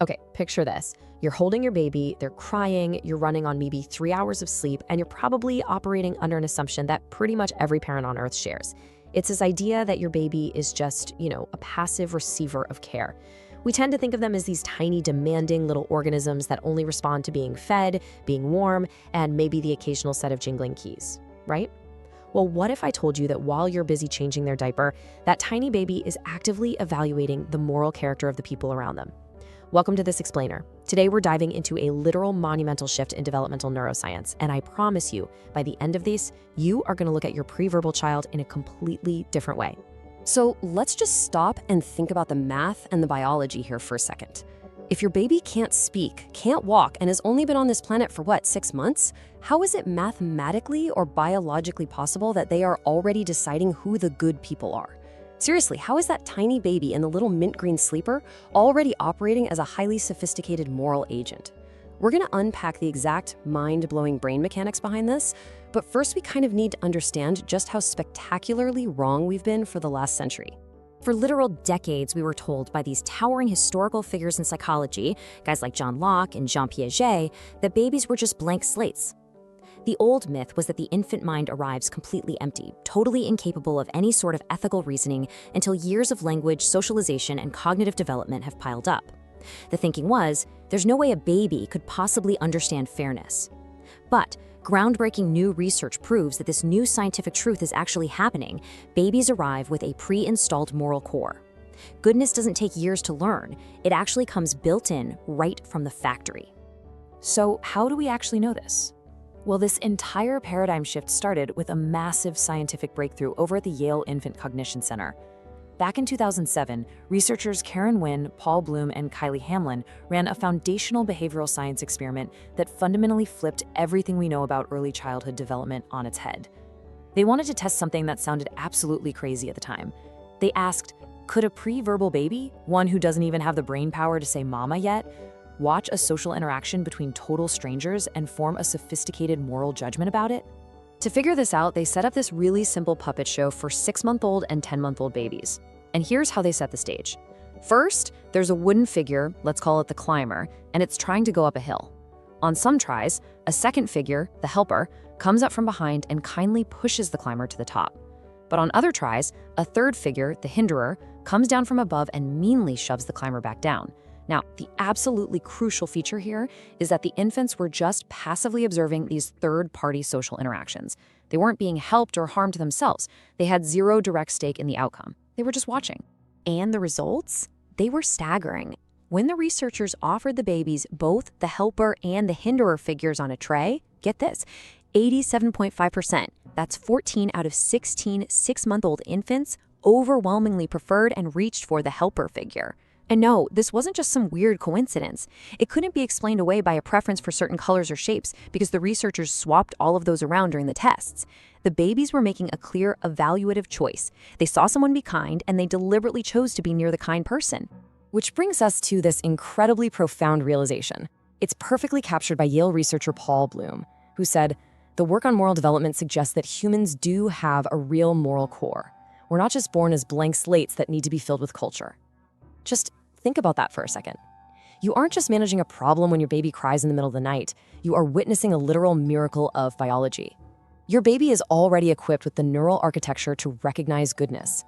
Okay, picture this. You're holding your baby, they're crying, you're running on maybe 3 hours of sleep, and you're probably operating under an assumption that pretty much every parent on earth shares. It's this idea that your baby is just, a passive receiver of care. We tend to think of them as these tiny, demanding little organisms that only respond to being fed, being warm, and maybe the occasional set of jingling keys, right? Well, what if I told you that while you're busy changing their diaper, that tiny baby is actively evaluating the moral character of the people around them? Welcome to This Explainer. Today we're diving into a literal monumental shift in developmental neuroscience, and I promise you, by the end of this, you are going to look at your preverbal child in a completely different way. So let's just stop and think about the math and the biology here for a second. If your baby can't speak, can't walk, and has only been on this planet for 6 months, how is it mathematically or biologically possible that they are already deciding who the good people are? Seriously, how is that tiny baby in the little mint green sleeper already operating as a highly sophisticated moral agent? We're going to unpack the exact mind-blowing brain mechanics behind this, but first we kind of need to understand just how spectacularly wrong we've been for the last century. For literal decades, we were told by these towering historical figures in psychology, guys like John Locke and Jean Piaget, that babies were just blank slates. The old myth was that the infant mind arrives completely empty, totally incapable of any sort of ethical reasoning until years of language, socialization, and cognitive development have piled up. The thinking was, there's no way a baby could possibly understand fairness. But groundbreaking new research proves that this new scientific truth is actually happening. Babies arrive with a pre-installed moral core. Goodness doesn't take years to learn. It actually comes built in right from the factory. So how do we actually know this? Well, this entire paradigm shift started with a massive scientific breakthrough over at the Yale Infant Cognition Center. Back in 2007, researchers Karen Wynn, Paul Bloom, and Kylie Hamlin ran a foundational behavioral science experiment that fundamentally flipped everything we know about early childhood development on its head. They wanted to test something that sounded absolutely crazy at the time. They asked, could a preverbal baby, one who doesn't even have the brain power to say mama yet, watch a social interaction between total strangers and form a sophisticated moral judgment about it? To figure this out, they set up this really simple puppet show for 6-month-old and 10-month-old babies. And here's how they set the stage. First, there's a wooden figure, let's call it the climber, and it's trying to go up a hill. On some tries, a second figure, the helper, comes up from behind and kindly pushes the climber to the top. But on other tries, a third figure, the Hinderer, comes down from above and meanly shoves the climber back down. Now, the absolutely crucial feature here is that the infants were just passively observing these third-party social interactions. They weren't being helped or harmed themselves. They had zero direct stake in the outcome. They were just watching. And the results? They were staggering. When the researchers offered the babies both the helper and the Hinderer figures on a tray, get this, 87.5%, that's 14 out of 16 6-month-old infants, overwhelmingly preferred and reached for the helper figure. And no, this wasn't just some weird coincidence. It couldn't be explained away by a preference for certain colors or shapes because the researchers swapped all of those around during the tests. The babies were making a clear evaluative choice. They saw someone be kind and they deliberately chose to be near the kind person. Which brings us to this incredibly profound realization. It's perfectly captured by Yale researcher Paul Bloom, who said, the work on moral development suggests that humans do have a real moral core. We're not just born as blank slates that need to be filled with culture. Just think about that for a second. You aren't just managing a problem when your baby cries in the middle of the night. You are witnessing a literal miracle of biology. Your baby is already equipped with the neural architecture to recognize goodness.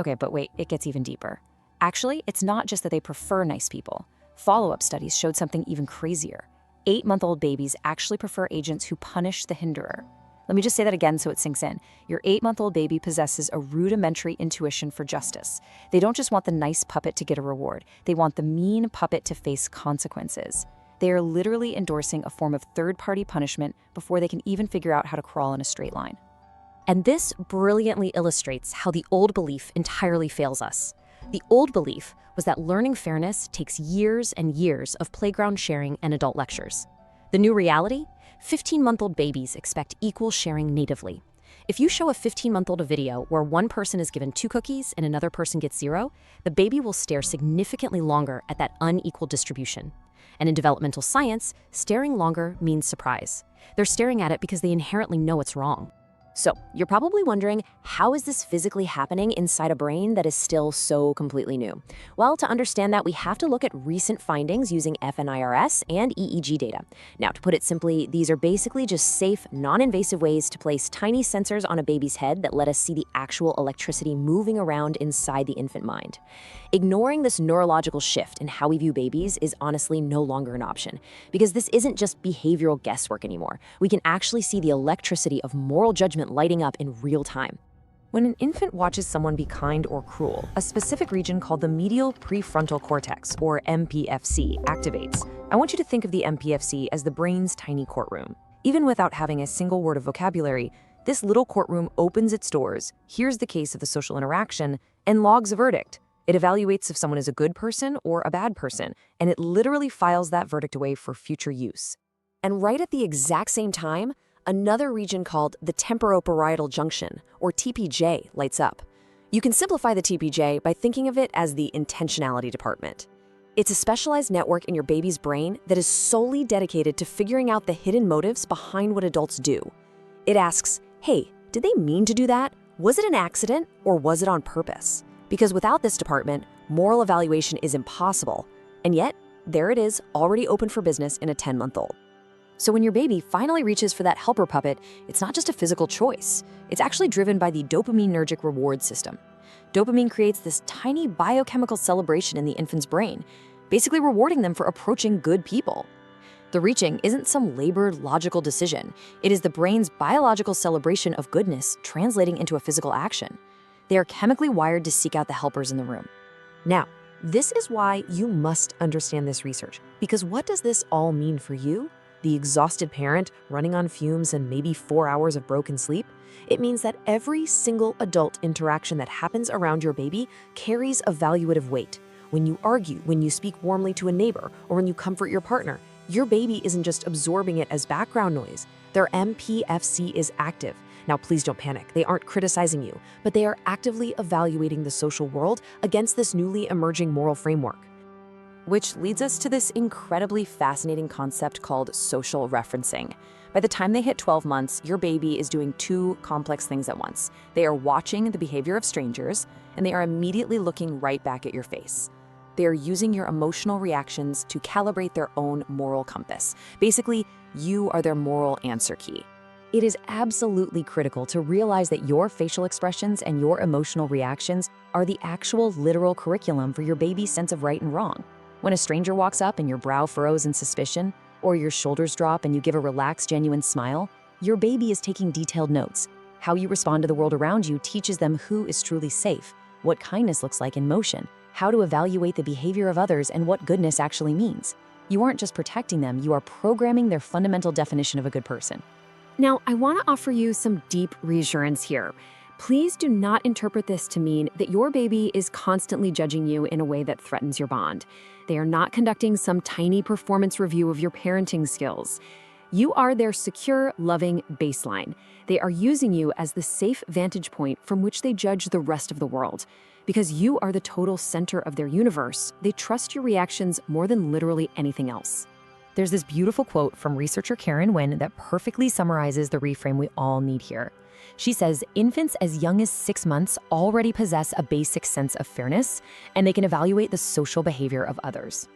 Okay, but wait, it gets even deeper. Actually, it's not just that they prefer nice people. Follow-up studies showed something even crazier. 8-month-old babies actually prefer agents who punish the Hinderer. Let me just say that again so it sinks in. Your 8-month-old baby possesses a rudimentary intuition for justice. They don't just want the nice puppet to get a reward. They want the mean puppet to face consequences. They are literally endorsing a form of third-party punishment before they can even figure out how to crawl in a straight line. And this brilliantly illustrates how the old belief entirely fails us. The old belief was that learning fairness takes years and years of playground sharing and adult lectures. The new reality? 15-month-old babies expect equal sharing natively. If you show a 15-month-old a video where one person is given 2 cookies and another person gets 0, the baby will stare significantly longer at that unequal distribution. And in developmental science, staring longer means surprise. They're staring at it because they inherently know it's wrong. So, you're probably wondering, how is this physically happening inside a brain that is still so completely new? Well, to understand that, we have to look at recent findings using fNIRS and EEG data. Now, to put it simply, these are basically just safe, non-invasive ways to place tiny sensors on a baby's head that let us see the actual electricity moving around inside the infant mind. Ignoring this neurological shift in how we view babies is honestly no longer an option, because this isn't just behavioral guesswork anymore. We can actually see the electricity of moral judgment lighting up in real time. When an infant watches someone be kind or cruel, a specific region called the medial prefrontal cortex, or MPFC, activates. I want you to think of the MPFC as the brain's tiny courtroom. Even without having a single word of vocabulary, this little courtroom opens its doors, hears the case of the social interaction, and logs a verdict. It evaluates if someone is a good person or a bad person, and it literally files that verdict away for future use. And right at the exact same time, another region called the temporoparietal junction, or TPJ, lights up. You can simplify the TPJ by thinking of it as the Intentionality Department. It's a specialized network in your baby's brain that is solely dedicated to figuring out the hidden motives behind what adults do. It asks, hey, did they mean to do that? Was it an accident, or was it on purpose? Because without this department, moral evaluation is impossible. And yet, there it is, already open for business in a 10-month-old. So when your baby finally reaches for that helper puppet, it's not just a physical choice. It's actually driven by the dopaminergic reward system. Dopamine creates this tiny biochemical celebration in the infant's brain, basically rewarding them for approaching good people. The reaching isn't some labored, logical decision. It is the brain's biological celebration of goodness translating into a physical action. They are chemically wired to seek out the helpers in the room. Now, this is why you must understand this research, because what does this all mean for you? The exhausted parent running on fumes and maybe 4 hours of broken sleep? It means that every single adult interaction that happens around your baby carries evaluative weight. When you argue, when you speak warmly to a neighbor, or when you comfort your partner, your baby isn't just absorbing it as background noise. Their MPFC is active. Now, please don't panic. They aren't criticizing you, but they are actively evaluating the social world against this newly emerging moral framework. Which leads us to this incredibly fascinating concept called social referencing. By the time they hit 12 months, your baby is doing two complex things at once. They are watching the behavior of strangers, and they are immediately looking right back at your face. They are using your emotional reactions to calibrate their own moral compass. Basically, you are their moral answer key. It is absolutely critical to realize that your facial expressions and your emotional reactions are the actual literal curriculum for your baby's sense of right and wrong. When a stranger walks up and your brow furrows in suspicion, or your shoulders drop and you give a relaxed, genuine smile, your baby is taking detailed notes. How you respond to the world around you teaches them who is truly safe, what kindness looks like in motion, how to evaluate the behavior of others, and what goodness actually means. You aren't just protecting them, you are programming their fundamental definition of a good person. Now, I want to offer you some deep reassurance here. Please do not interpret this to mean that your baby is constantly judging you in a way that threatens your bond. They are not conducting some tiny performance review of your parenting skills. You are their secure, loving baseline. They are using you as the safe vantage point from which they judge the rest of the world. Because you are the total center of their universe, they trust your reactions more than literally anything else. There's this beautiful quote from researcher Karen Wynn that perfectly summarizes the reframe we all need here. She says, infants as young as 6 months already possess a basic sense of fairness, and they can evaluate the social behavior of others.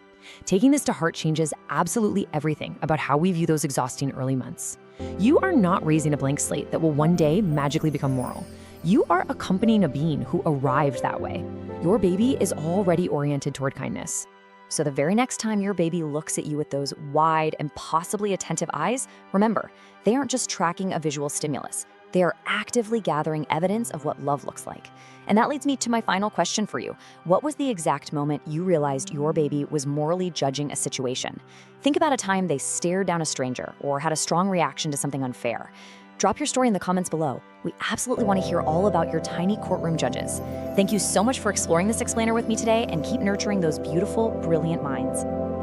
Taking this to heart changes absolutely everything about how we view those exhausting early months. You are not raising a blank slate that will one day magically become moral. You are accompanying a being who arrived that way. Your baby is already oriented toward kindness. So the very next time your baby looks at you with those wide and possibly attentive eyes, remember, they aren't just tracking a visual stimulus. They are actively gathering evidence of what love looks like. And that leads me to my final question for you. What was the exact moment you realized your baby was morally judging a situation? Think about a time they stared down a stranger or had a strong reaction to something unfair. Drop your story in the comments below. We absolutely want to hear all about your tiny courtroom judges. Thank you so much for exploring this explainer with me today, and keep nurturing those beautiful, brilliant minds.